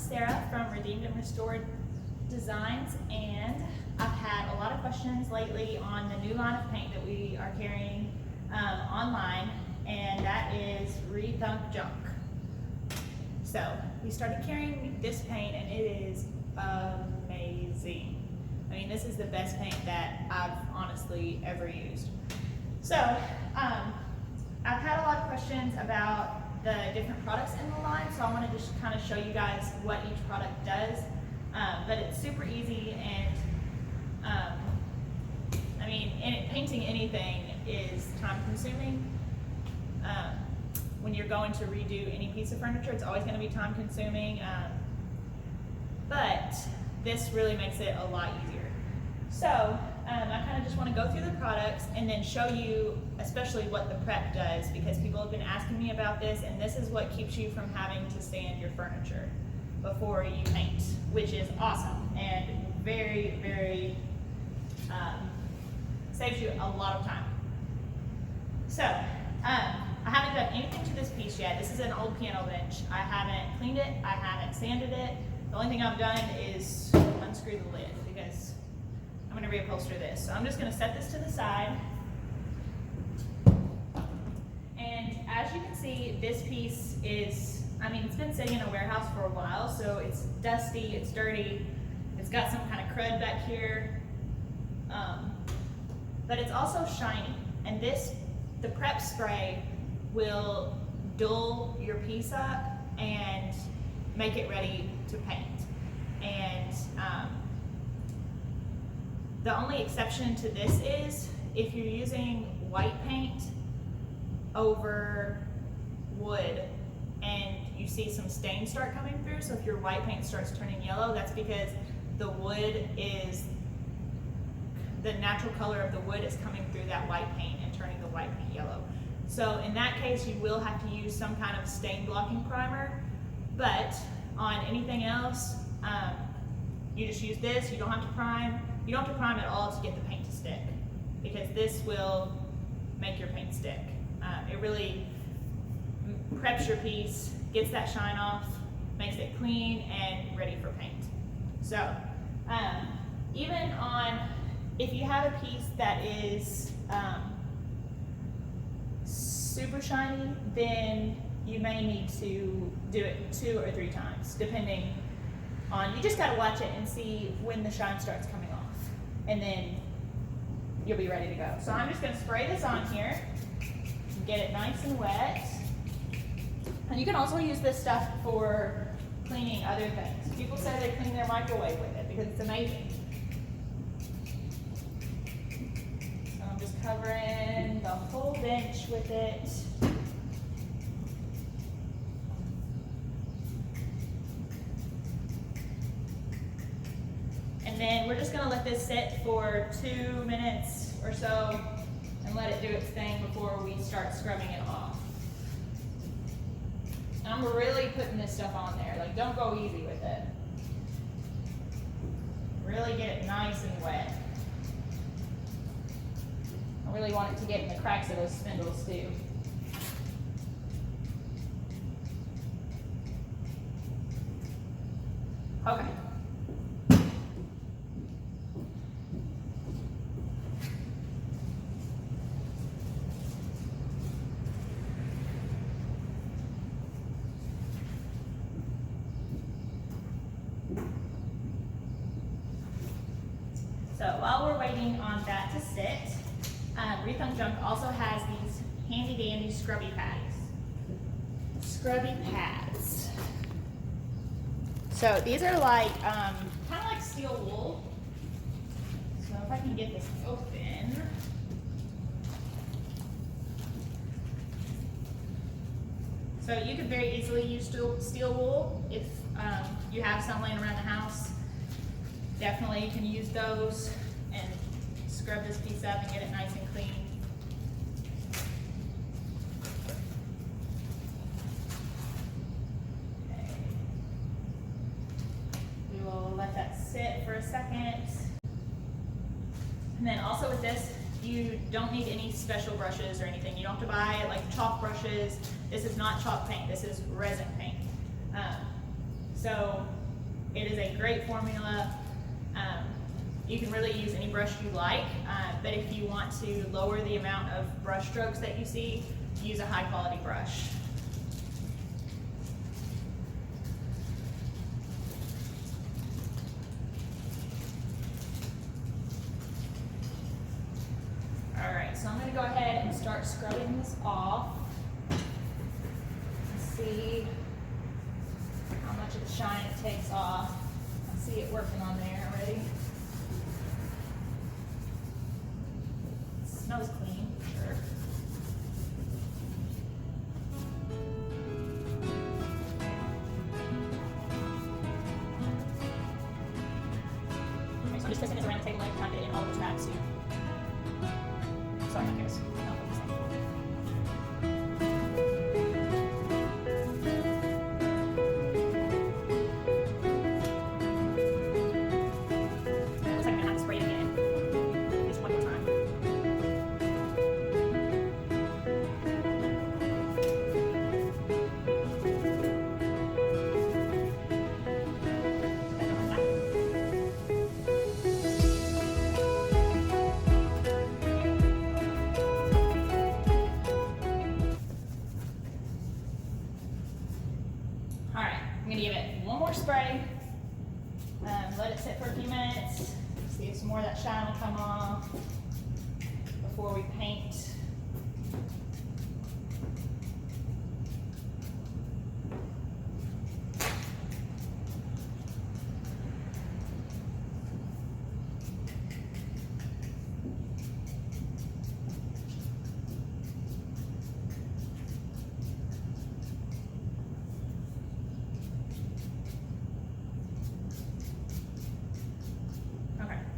Sarah from Redeemed and Restored Designs, and I've had a lot of questions lately on the new line of paint that we are carrying online, and that is Rethunk Junk. So we started carrying this paint and it is amazing. I mean, this is the best paint that I've honestly ever used. So I've had a lot of questions about the different products in the line, so I want to just kind of show you guys what each product does. But it's super easy, and I mean, painting anything is time consuming. When you're going to redo any piece of furniture, it's always going to be time consuming, but this really makes it a lot easier. So I kind of just want to go through the products and then show you especially what the prep does, because people have been asking me about this, and this is what keeps you from having to sand your furniture before you paint, which is awesome and very, very saves you a lot of time. So I haven't done anything to this piece yet. This is an old piano bench. I haven't cleaned it, I haven't sanded it. The only thing I've done is unscrew the lid because I'm going to reupholster this. So I'm just going to set this to the side. And as you can see, this piece is, I mean, it's been sitting in a warehouse for a while, so it's dusty, it's dirty, it's got some kind of crud back here, but it's also shiny. And the prep spray will dull your piece up and make it ready to paint. And the only exception to this is if you're using white paint over wood and you see some stains start coming through. So if your white paint starts turning yellow, that's because the wood is, the natural color of the wood is coming through that white paint and turning the white paint yellow. So in that case, you will have to use some kind of stain blocking primer, but on anything else, you just use this. You don't have to prime. You don't have to prime at all to get the paint to stick, because this will make your paint stick. It really preps your piece, gets that shine off, makes it clean and ready for paint. So even on, if you have a piece that is super shiny, then you may need to do it 2 or 3 times, depending on, you just gotta watch it and see when the shine starts coming off, and then you'll be ready to go. So I'm just gonna spray this on here and get it nice and wet. And you can also use this stuff for cleaning other things. People say they clean their microwave with it because it's amazing. So I'm just covering the whole bench with it. And then we're just gonna let this sit for 2 minutes or so and let it do its thing before we start scrubbing it off. And I'm really putting this stuff on there. Like, don't go easy with it. Really get it nice and wet. I really want it to get in the cracks of those spindles too. Okay. So while we're waiting on that to sit, Rethunk Junk also has these handy dandy scrubby pads. Scrubby pads. So these are like, kind of like steel wool. So if I can get this open. So you could very easily use steel wool if you have some laying around the house. Definitely you can use those and scrub this piece up and get it nice and clean. Okay. We will let that sit for a second. And then also with this, you don't need any special brushes or anything. You don't have to buy like chalk brushes. This is not chalk paint, this is resin paint. So it is a great formula. You can really use any brush you like, but if you want to lower the amount of brush strokes that you see, use a high quality brush. All right, so I'm going to go ahead and start scrubbing this off. See how much of the shine it takes off. I see it working on there already. It smells clean, for sure. Okay, so I'm just twisting this around the table leg, trying to get it in all the tracks too. Sorry, my cares. Spray, let it sit for a few minutes, see if some more of that shine will come off before we paint.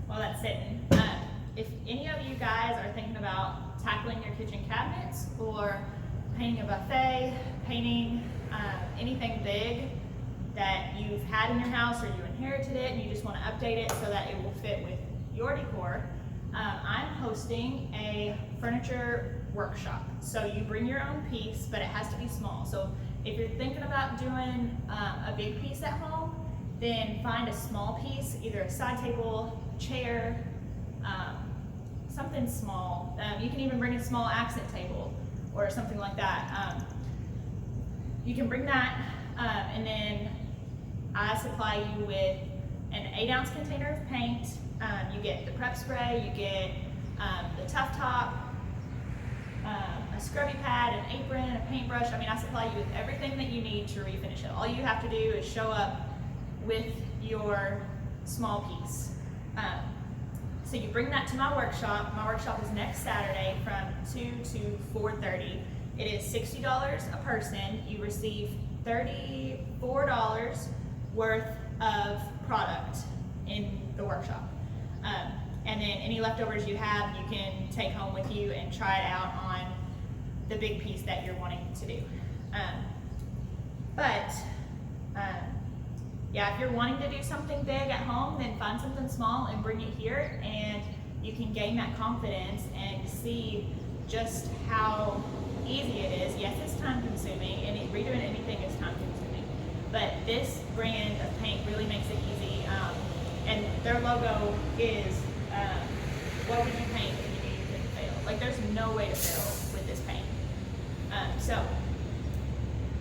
While that's sitting, if any of you guys are thinking about tackling your kitchen cabinets or painting a buffet, painting anything big that you've had in your house or you inherited it and you just want to update it so that it will fit with your decor, I'm hosting a furniture workshop. So you bring your own piece, but it has to be small. So if you're thinking about doing a big piece at home, then find a small piece, either a side table, chair, something small. You can even bring a small accent table or something like that. You can bring that, and then I supply you with an 8-ounce container of paint. You get the prep spray, you get the Tough Top, a scrubby pad, an apron, a paintbrush. I mean, I supply you with everything that you need to refinish it. All you have to do is show up with your small piece. So you bring that to my workshop. My workshop is next Saturday from 2 to 4:30. It is $60 a person. You receive $34 worth of product in the workshop. And then any leftovers you have, you can take home with you and try it out on the big piece that you're wanting to do. Yeah, if you're wanting to do something big at home, then find something small and bring it here, and you can gain that confidence and see just how easy it is. Yes, it's time consuming, and redoing anything is time consuming, but this brand of paint really makes it easy. And their logo is, what would you paint if you knew you couldn't fail? Like, there's no way to fail with this paint.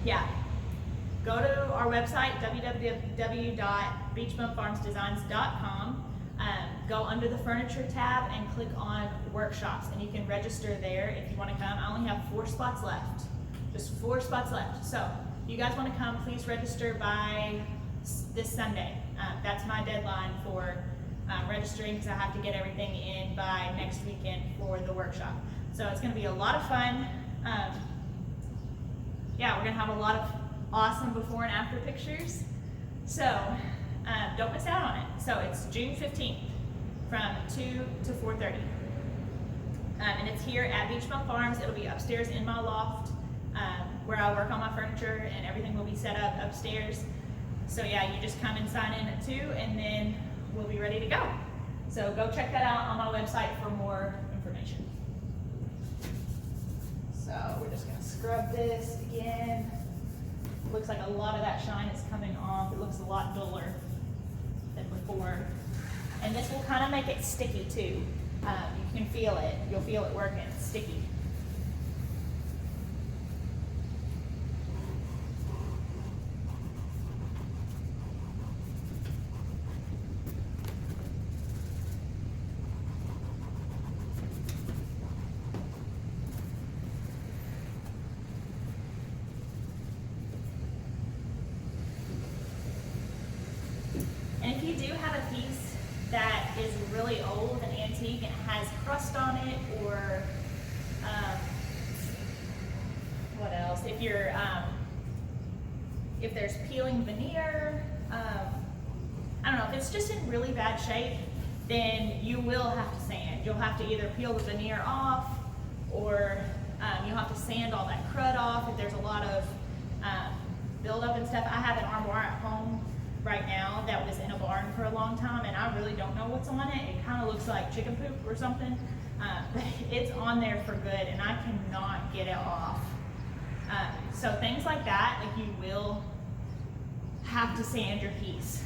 Yeah. Go to our website, www.beachbumpfarmsdesigns.com. Go under the furniture tab and click on workshops, and you can register there if you want to come. I only have 4 spots left, just 4 spots left. So if you guys want to come, please register by this Sunday. That's my deadline for registering, because I have to get everything in by next weekend for the workshop. So it's going to be a lot of fun. Yeah, we're going to have a lot of awesome before and after pictures. So don't miss out on it. So it's June 15th from 2 to 4:30. And it's here at Beach Bump Farms. It'll be upstairs in my loft where I work on my furniture, and everything will be set up upstairs. So yeah, you just come and sign in at 2, and then we'll be ready to go. So go check that out on my website for more information. So we're just gonna scrub this again. looks like a lot of that shine is coming off. It looks a lot duller than before. And this will kind of make it sticky too. You can feel it. You'll feel it working. It's sticky. And if you do have a piece that is really old and antique and has crust on it, or what else? If you're if there's peeling veneer, I don't know, if it's just in really bad shape, then you will have to sand. You'll have to either peel the veneer off, or you'll have to sand all that crud off if there's a lot of buildup and stuff. I have an armoire at home right now that was in a barn for a long time, and I really don't know what's on it. It kind of looks like chicken poop or something, but it's on there for good, and I cannot get it off. So things like that, like, you will have to sand your piece.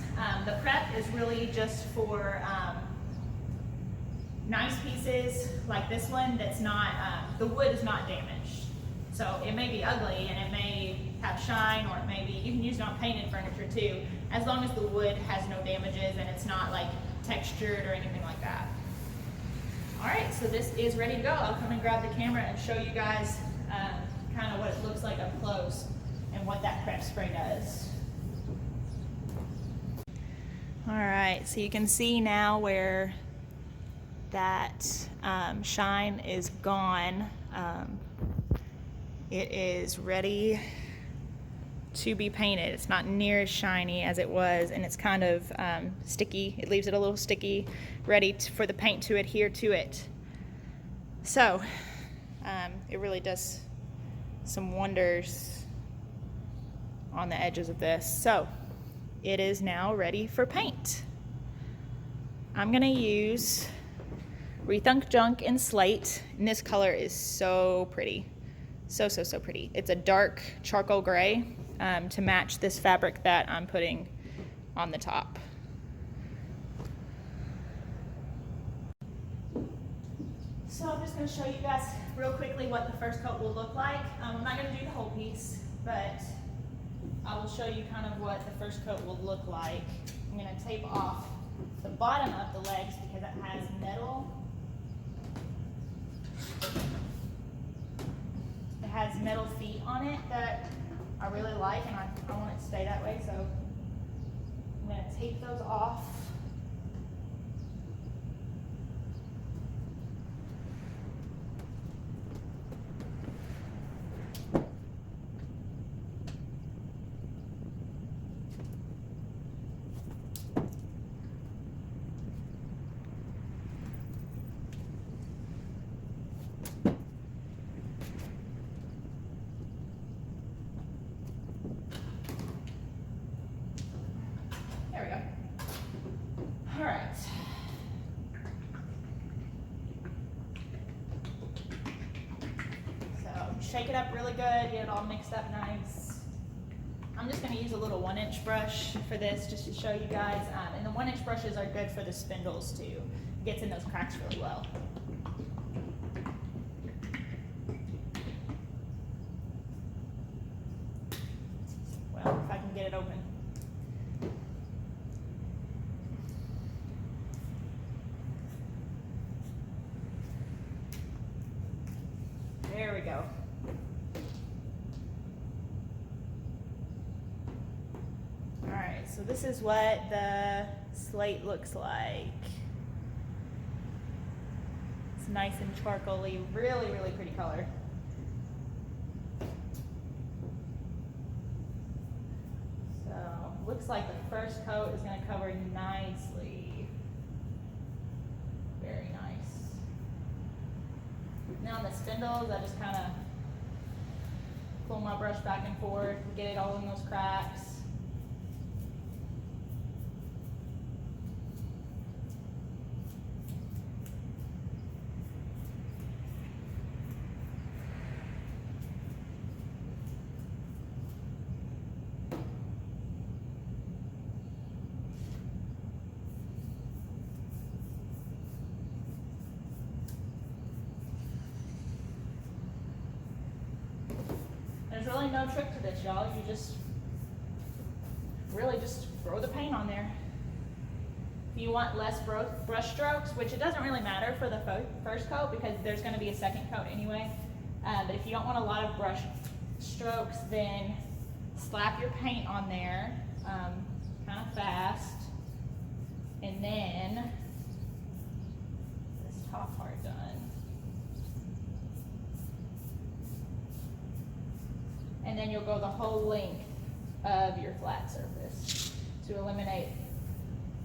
The prep is really just for nice pieces like this one that's not, the wood is not damaged. So it may be ugly and it may have shine, or it may be, you can use it on painted furniture too, as long as the wood has no damages and it's not like textured or anything like that. All right, so this is ready to go. I'll come and grab the camera and show you guys kind of what it looks like up close and what that prep spray does. All right, so you can see now where that shine is gone. It is ready to be painted. It's not near as shiny as it was, and it's kind of sticky. It leaves it a little sticky, ready for the paint to adhere to it. So it really does some wonders on the edges of this. So it is now ready for paint. I'm gonna use Rethunk Junk in Slate, and this color is so pretty. So pretty. It's a dark charcoal gray to match this fabric that I'm putting on the top. So I'm just going to show you guys real quickly what the first coat will look like. I'm not going to do the whole piece, but I will show you kind of what the first coat will look like. I'm going to tape off the bottom of the legs because it has metal. It has metal feet on it that I really like, and I want it to stay that way, so I'm going to tape those off. There we go. All right. So shake it up really good, get it all mixed up nice. I'm just going to use a little 1-inch brush for this just to show you guys. And the 1-inch brushes are good for the spindles too. It gets in those cracks really well. Well, if I can get it open. There we go. All right, so this is what the slate looks like. It's nice and charcoaly, really, really pretty color. So, looks like the first coat is going to cover nicely. Very nice. Now on the spindles, I just kind of pull my brush back and forth, get it all in those cracks. There's really no trick to this, y'all. You just really just throw the paint on there. If you want less brush strokes, which it doesn't really matter for the first coat because there's going to be a second coat anyway. But if you don't want a lot of brush strokes, then slap your paint on there kind of fast, and then this top part done. And then you'll go the whole length of your flat surface to eliminate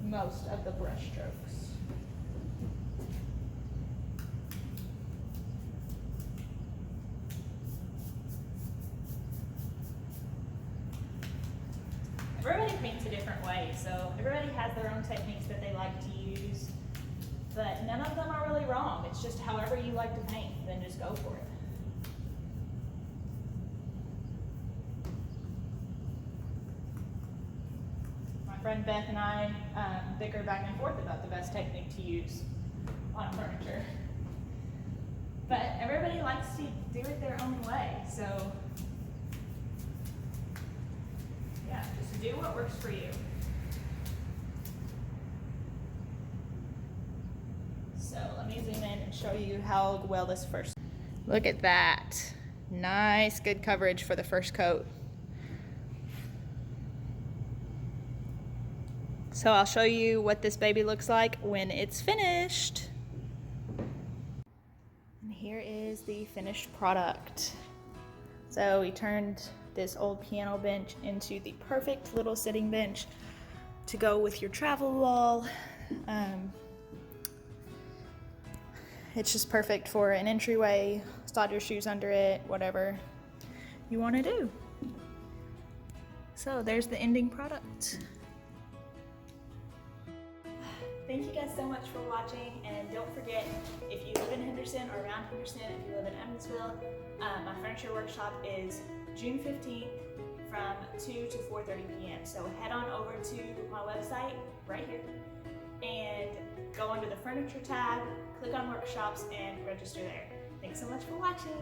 most of the brush strokes. Everybody paints a different way, so everybody has their own techniques that they like to use, but none of them are really wrong. It's just however you like to paint, then just go for it. My friend Beth and I bicker back and forth about the best technique to use on furniture. But everybody likes to do it their own way, so yeah, just do what works for you. So let me zoom in and show you how well this first. Look at that. Nice, good coverage for the first coat. So I'll show you what this baby looks like when it's finished. And here is the finished product. So we turned this old piano bench into the perfect little sitting bench to go with your travel wall. It's just perfect for an entryway, slide your shoes under it, whatever you want to do. So there's the ending product. Thank you guys so much for watching, and don't forget, if you live in Henderson or around Henderson, if you live in Evansville, my furniture workshop is June 15th from 2 to 4:30 p.m. So head on over to my website right here and go under the furniture tab, click on workshops, and register there. Thanks so much for watching.